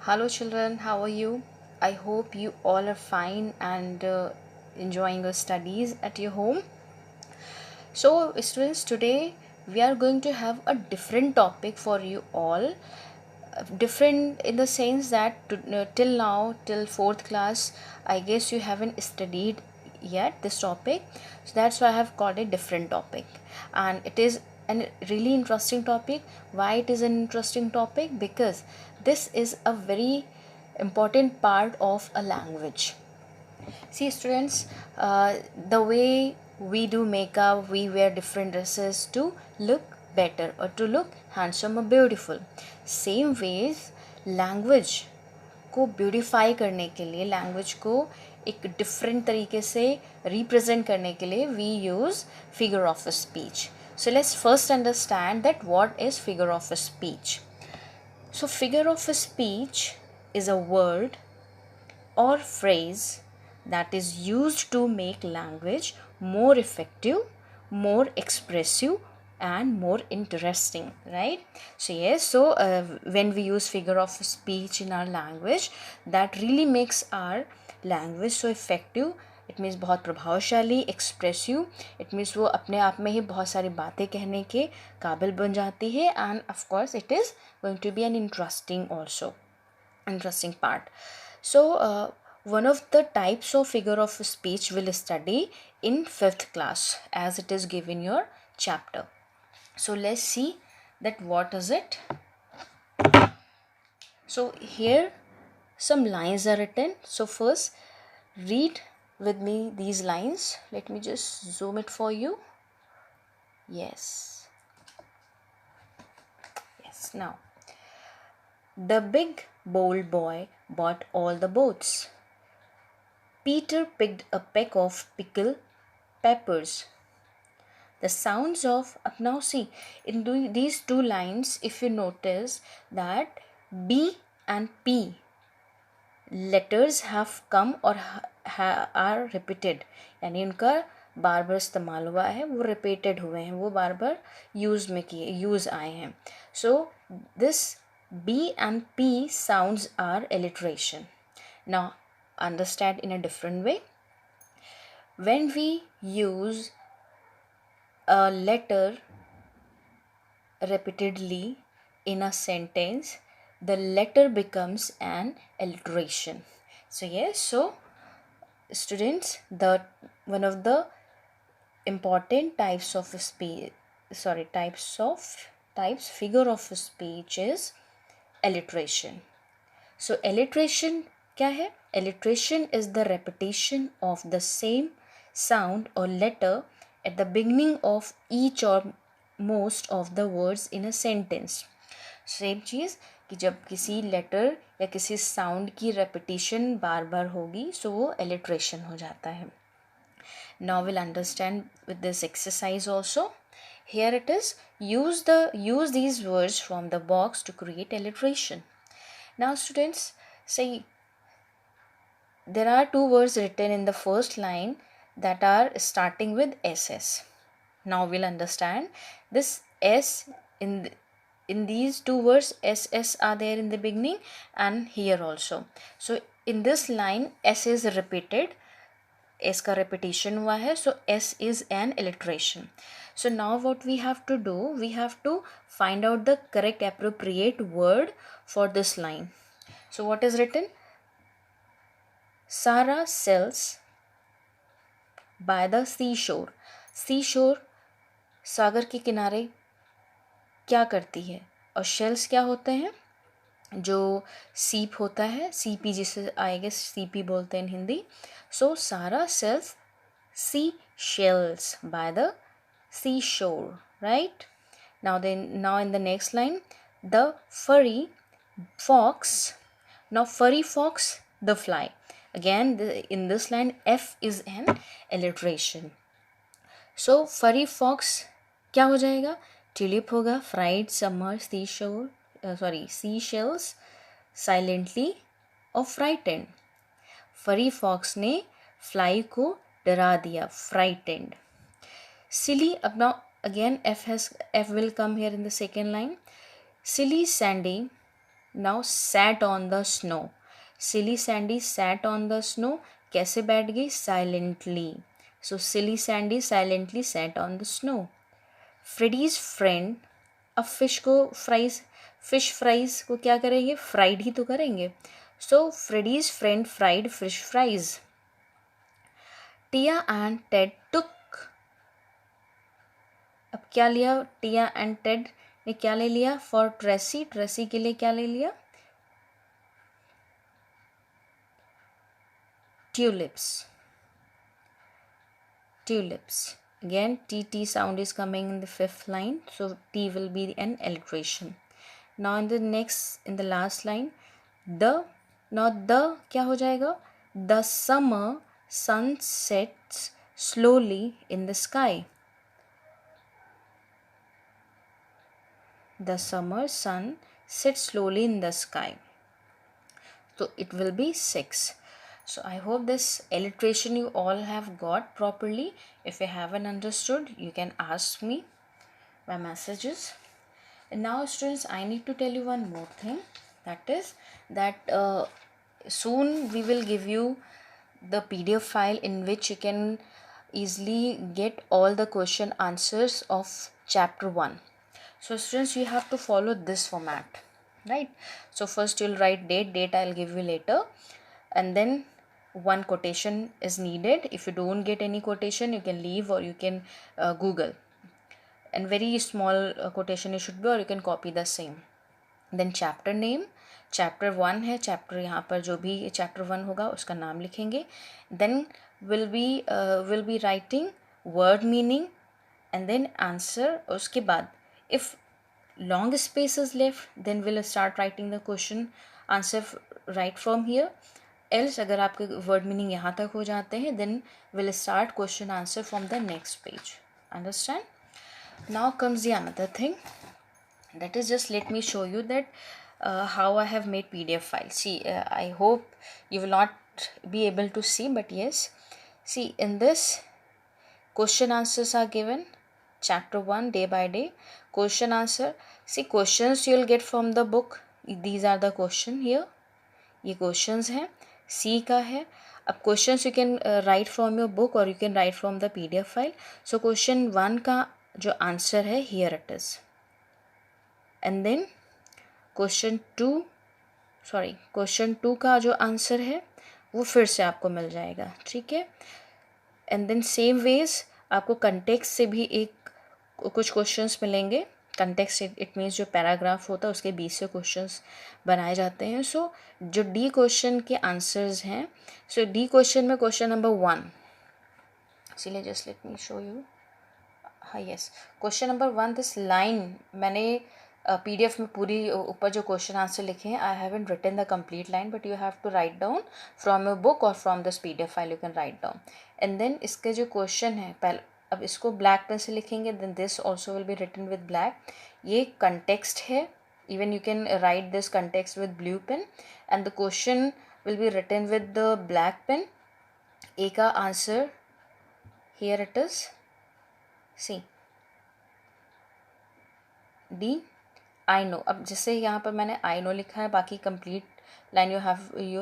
Hello, children, how are you? I hope you all are fine and enjoying your studies at your home. So, students, today we are going to have a different topic for you all. Different in the sense that till now, till fourth class, I guess you haven't studied yet this topic. So, that's why I have called it different topic. And it is a really interesting topic. Why it is an interesting topic? Because this is a very important part of a language. See, students, the way we do makeup, we wear different dresses to look better or to look handsome or beautiful. Same ways, language को beautify करने के लिए, language को एक different तरीके से represent करने के लिए we use figure of speech. So let's first understand that what is figure of speech. So figure of speech is a word or phrase that is used to make language more effective, more expressive, and more interesting, right? So yes, when we use figure of speech in our language, that really makes our language so effective. It means बहुत प्रभावशाली, expressive. It means वो अपने आप में ही बहुत सारी बातें कहने के काबिल बन जाती है. And of course it is going to be an interesting also, interesting part. So one of the types of figure of speech we'll study in 5th class as it is given your chapter. So let's see that what is it. So here some lines are written. So first read with me these lines. Let me just zoom it for you. Yes, now the big bold boy bought all the boats. Peter picked a peck of pickled peppers. The sounds of, now see, in these two lines, if you notice that B and P letters have come or are repeated, यानी उनका बार बार इस्तेमाल हुआ है, वो repeated हुए हैं, वो बार बार use आए हैं. So this B and P sounds are alliteration. Now understand in a different way. When we use a letter repeatedly in a sentence, the letter becomes an alliteration. So yes, so students, the one of the important types of figure of speech is alliteration. So alliteration क्या है? Alliteration is the repetition of the same sound or letter at the beginning of each or most of the words in a sentence. Same चीज़ कि जब किसी letter या किसी sound की repetition बार बार होगी, सो वो एलिट्रेशन हो जाता है. Now we'll understand with this exercise also. Here it is, use these words from the box to create alliteration. Now students, say there are two words written in the first line that are starting with SS. Now we'll understand this S in these two words. SS are there in the beginning and here also. So in this line S is repeated, S का repetition हुआ है, so S is an alliteration. So now what we have to do, we have to find out the correct appropriate word for this line. So what is written? Sarah sells by the seashore. Seashore सागर के किनारे क्या करती है, और shells क्या होते हैं? जो सीप होता है, सीपी जिसे आएगा सीपी बोलते हैं इन Hindi. So Sarah sells sea shells by the sea shore, right? now in the next line, the furry fox. Now furry fox, the fly. Again in this line F is an alliteration. So furry fox क्या हो जाएगा? Tulip होगा. Fried summer sea shells silently और frightened. फरी fox ने fly को डरा दिया, फ्राइटेंड. सिली, अब now again F will come here in the second line. Silly Sandy Now sat on the snow. Silly Sandy sat on the snow. कैसे बैठ गई? Silently. So Silly Sandy silently sat on the snow. Freddy's friend, अब fish fries को क्या करेंगे? Fried ही तो करेंगे. सो Freddy's friend fried fish fries. Tia and Ted took, अब क्या लिया? टिया एंड टेड ने क्या ले लिया? फॉर ट्रेसी, ट्रेसी के लिए क्या ले लिया? tulips. Tulips. Again, TT sound is coming in the fifth line, so T will be an alliteration. Now in the last line, the, now the क्या हो जाएगा? The summer sun sets slowly in the sky. The summer sun sets slowly in the sky. So it will be 6. So I hope this alliteration you all have got properly. If you haven't understood, you can ask me by messages. And now students, I need to tell you one more thing. That is that soon we will give you the PDF file in which you can easily get all the question answers of chapter 1. So students, you have to follow this format, right? So first you'll write date I'll give you later, and then one quotation is needed. If you don't get any quotation, you can leave or you can Google, and very small quotation it should be, or you can copy the same. Then chapter name, chapter 1 है, chapter यहाँ पर जो भी chapter 1 होगा उसका नाम लिखेंगे. Then will be writing word meaning and then answer. उसके बाद if long space is left, then we'll start writing the question answer right from here. Else अगर आपके word meaning यहाँ तक हो जाते हैं, then we'll start question answer from the next page. Understand? Now comes the another thing, that is, just let me show you that how I have made PDF file. See, I hope you will not be able to see, but yes, see, in this question answers are given, chapter 1 day by day, question answer. See, questions you will get from the book. These are the question here. ये questions हैं, C का है. अब questions you can write from your book or you can write from the PDF file. So question 1 का जो answer है, here it is. And then question 2 का जो आंसर है वो फिर से आपको मिल जाएगा, ठीक है. एंड देन सेम वेज आपको कंटेक्स्ट से भी कुछ क्वेश्चंस मिलेंगे. कंटेक्स्ट इट मीन्स जो पैराग्राफ होता है उसके बीच से क्वेश्चंस बनाए जाते हैं. सो जो डी क्वेश्चन के आंसर्स हैं, सो डी क्वेश्चन में क्वेश्चन नंबर 1, इसलिए just let me show you. हाँ, yes, question number 1, this line मैंने PDF में पूरी ऊपर जो क्वेश्चन आंसर लिखे हैं, I haven't written the complete line, but you have to write down from your book और from this PDF file you can write down. And then इसके जो क्वेश्चन है, पहले अब इसको ब्लैक पेन से लिखेंगे, then this also will be written with black. ये कंटेक्स्ट है, even you can write this context with blue pen, and the question will be written with the black pen. A का answer here it is, C D I know. अब जैसे यहाँ पर मैंने I know लिखा है, बाकी complete line you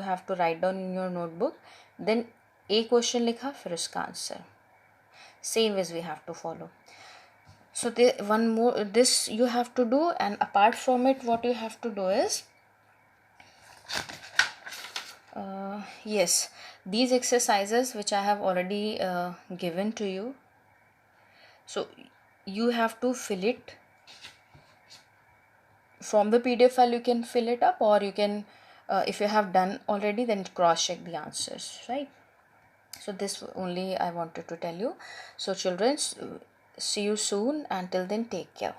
have to write down in your notebook. Then a question लिखा, फिर उसका answer. Same ways we have to follow. So one more, this you have to do, and apart from it what you have to do is yes, these exercises which I have already given to you, so you have to fill it from the PDF file. You can fill it up, or you can if you have done already, then cross check the answers, right? So this only I wanted to tell you. So children, see you soon. Until then, take care.